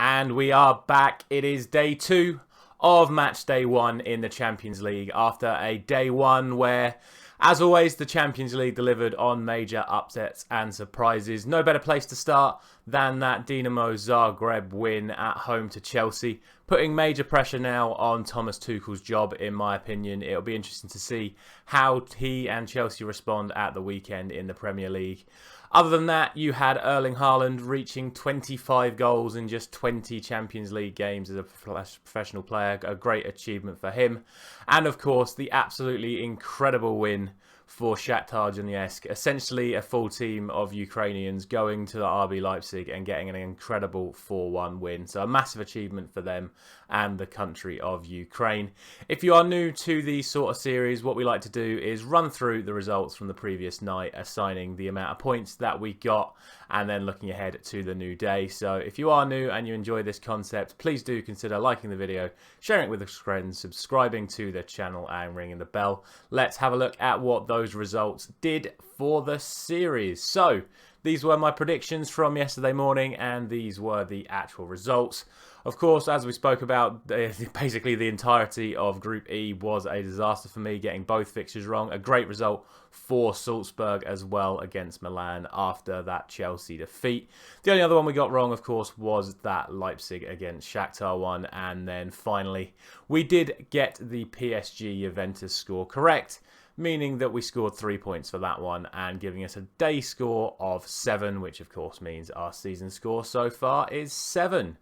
And we are back. It is day 2 of match day 1 in the Champions League after a day 1 where, as always, the Champions League delivered on major upsets and surprises. No better place to start than that Dinamo Zagreb win at home to Chelsea, putting major pressure now on Thomas Tuchel's job, in my opinion. It'll be interesting to see how he and Chelsea respond at the weekend in the Premier League. Other than that, you had Erling Haaland reaching 25 goals in just 20 Champions League games as a professional player. A great achievement for him. And of course, the absolutely incredible win for Shakhtar Donetsk. Essentially a full team of Ukrainians going to the RB Leipzig and getting an incredible 4-1 win. So a massive achievement for them and the country of Ukraine. If you are new to these sort of series, what we like to do is run through the results from the previous night, assigning the amount of points that we got and then looking ahead to the new day. So if you are new and you enjoy this concept, please do consider liking the video, sharing it with your friends, subscribing to the channel and ringing the bell. Let's have a look at what those results did for the series. So these were my predictions from yesterday morning and these were the actual results. Of course, as we spoke about, basically the entirety of Group E was a disaster for me, getting both fixtures wrong. A great result for Salzburg as well against Milan after that Chelsea defeat. The only other one we got wrong, of course, was that Leipzig against Shakhtar one. And then finally, we did get the PSG Juventus score correct, meaning that we scored 3 points for that one and giving us a day score of 7, which of course means our season score so far is 7.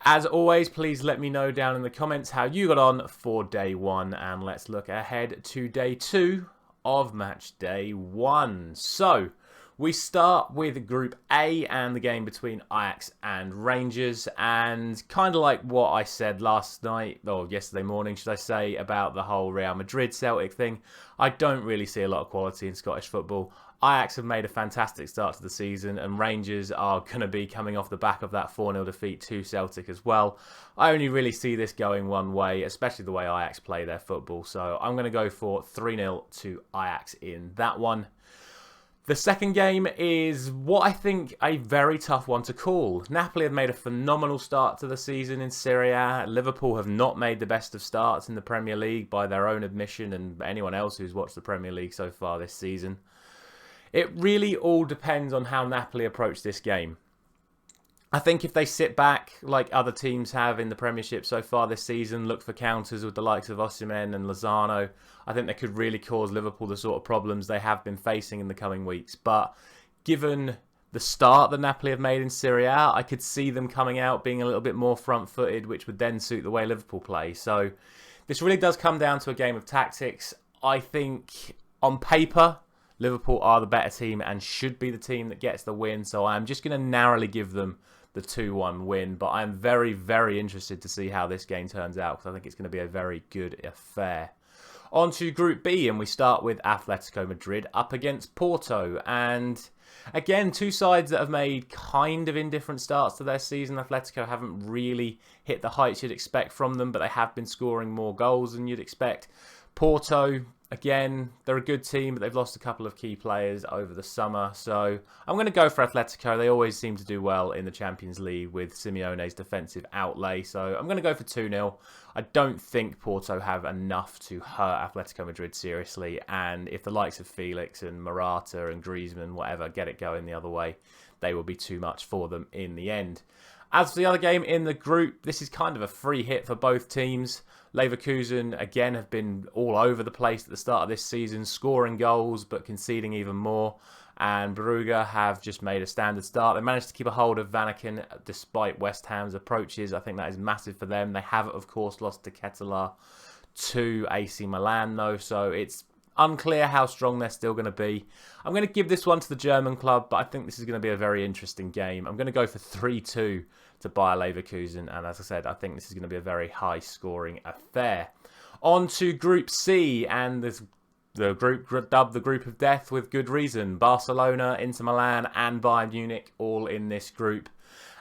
As always, please let me know down in the comments how you got on for day 1, and let's look ahead to day 2 of match day 1. So we start with Group A and the game between Ajax and Rangers, and kind of like what I said last night, or yesterday morning should I say, about the whole Real Madrid-Celtic thing. I don't really see a lot of quality in Scottish football. Ajax have made a fantastic start to the season, and Rangers are going to be coming off the back of that 4-0 defeat to Celtic as well. I only really see this going one way, especially the way Ajax play their football. So I'm going to go for 3-0 to Ajax in that one. The second game is what I think a very tough one to call. Napoli have made a phenomenal start to the season in Serie A. Liverpool have not made the best of starts in the Premier League by their own admission, and anyone else who's watched the Premier League so far this season. It really all depends on how Napoli approach this game. I think if they sit back like other teams have in the Premiership so far this season, look for counters with the likes of Osimhen and Lozano, I think they could really cause Liverpool the sort of problems they have been facing in the coming weeks. But given the start that Napoli have made in Serie A, I could see them coming out being a little bit more front-footed, which would then suit the way Liverpool play. So this really does come down to a game of tactics. I think on paper, Liverpool are the better team and should be the team that gets the win. So I'm just going to narrowly give them the 2-1 win. But I'm very, very interested to see how this game turns out, because I think it's going to be a very good affair. On to Group B, and we start with Atletico Madrid up against Porto. And again, two sides that have made kind of indifferent starts to their season. Atletico haven't really hit the heights you'd expect from them, but they have been scoring more goals than you'd expect. Porto, again, they're a good team, but they've lost a couple of key players over the summer. So I'm going to go for Atletico. They always seem to do well in the Champions League with Simeone's defensive outlay. So I'm going to go for 2-0. I don't think Porto have enough to hurt Atletico Madrid seriously. And if the likes of Felix and Morata and Griezmann, whatever, get it going the other way, they will be too much for them in the end. As for the other game in the group, this is kind of a free hit for both teams. Leverkusen, again, have been all over the place at the start of this season, scoring goals but conceding even more. And Brugge have just made a standard start. They managed to keep a hold of Vanaken despite West Ham's approaches. I think that is massive for them. They have, of course, lost to Ketelaere to AC Milan, though, so it's unclear how strong they're still going to be. I'm going to give this one to the German club, but I think this is going to be a very interesting game. I'm going to go for 3-2 to Bayer Leverkusen, and as I said, I think this is going to be a very high-scoring affair. On to Group C, and the group dubbed the Group of Death with good reason. Barcelona, Inter Milan, and Bayern Munich all in this group.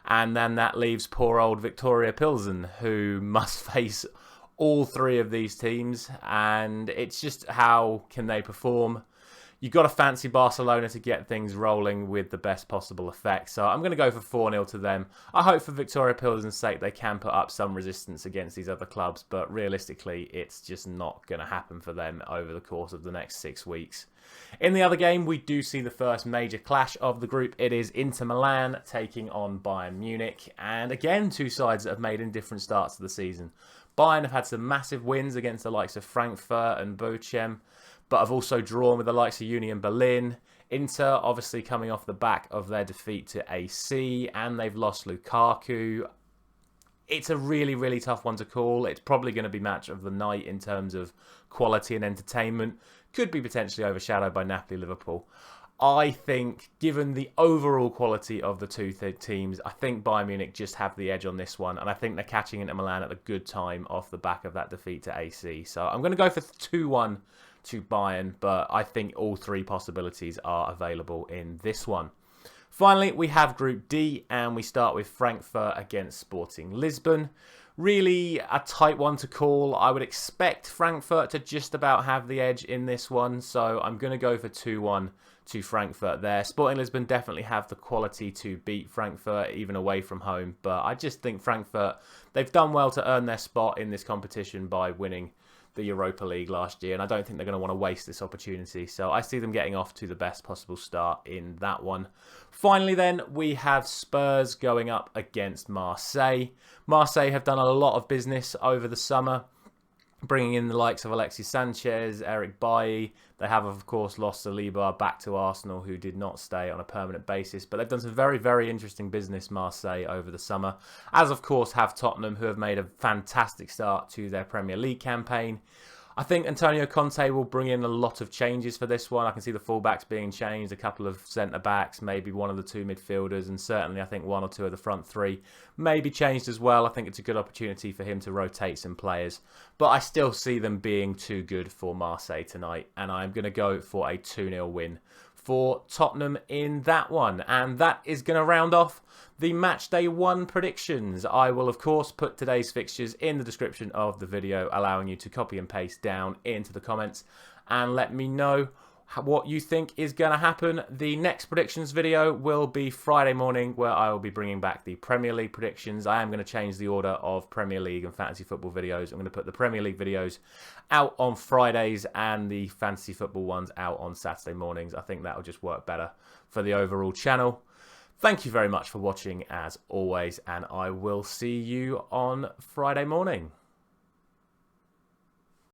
And then that leaves poor old Victoria Plzen, who must face all three of these teams, and it's just how can they perform. You've got to fancy Barcelona to get things rolling with the best possible effect. So I'm going to go for 4-0 to them. I hope for Victoria Plzen's sake they can put up some resistance against these other clubs, but realistically it's just not going to happen for them over the course of the next 6 weeks. In the other game, we do see the first major clash of the group. It is Inter Milan taking on Bayern Munich. And again, two sides that have made indifferent starts to the season. Bayern have had some massive wins against the likes of Frankfurt and Brugge, but have also drawn with the likes of Union Berlin. Inter obviously coming off the back of their defeat to AC, and they've lost Lukaku. It's a really, really tough one to call. It's probably going to be match of the night in terms of quality and entertainment. Could be potentially overshadowed by Napoli, Liverpool. I think, given the overall quality of the two teams, I think Bayern Munich just have the edge on this one. And I think they're catching Inter Milan at a good time off the back of that defeat to AC. So I'm going to go for 2-1 to Bayern, but I think all three possibilities are available in this one. Finally, we have Group D, and we start with Frankfurt against Sporting Lisbon. Really a tight one to call. I would expect Frankfurt to just about have the edge in this one, so I'm going to go for 2-1 to Frankfurt there. Sporting Lisbon definitely have the quality to beat Frankfurt, even away from home, but I just think Frankfurt, they've done well to earn their spot in this competition by winning the Europa League last year, and I don't think they're going to want to waste this opportunity. So I see them getting off to the best possible start in that one. Finally then, we have Spurs going up against Marseille. Marseille have done a lot of business over the summer, bringing in the likes of Alexis Sanchez, Eric Bailly. They have, of course, lost Saliba back to Arsenal, who did not stay on a permanent basis. But they've done some very, very interesting business, Marseille, over the summer. As, of course, have Tottenham, who have made a fantastic start to their Premier League campaign. I think Antonio Conte will bring in a lot of changes for this one. I can see the fullbacks being changed, a couple of centre-backs, maybe one of the two midfielders, and certainly I think one or two of the front three may be changed as well. I think it's a good opportunity for him to rotate some players. But I still see them being too good for Marseille tonight, and I'm going to go for a 2-0 win for Tottenham in that one. And that is going to round off the Matchday 1 predictions. I will, of course, put today's fixtures in the description of the video, allowing you to copy and paste down into the comments and let me know what you think is going to happen. The next predictions video will be Friday morning, where I will be bringing back the Premier League predictions. I am going to change the order of Premier League and fantasy football videos. I'm going to put the Premier League videos out on Fridays and the fantasy football ones out on Saturday mornings. I think that will just work better for the overall channel. Thank you very much for watching as always, and I will see you on Friday morning.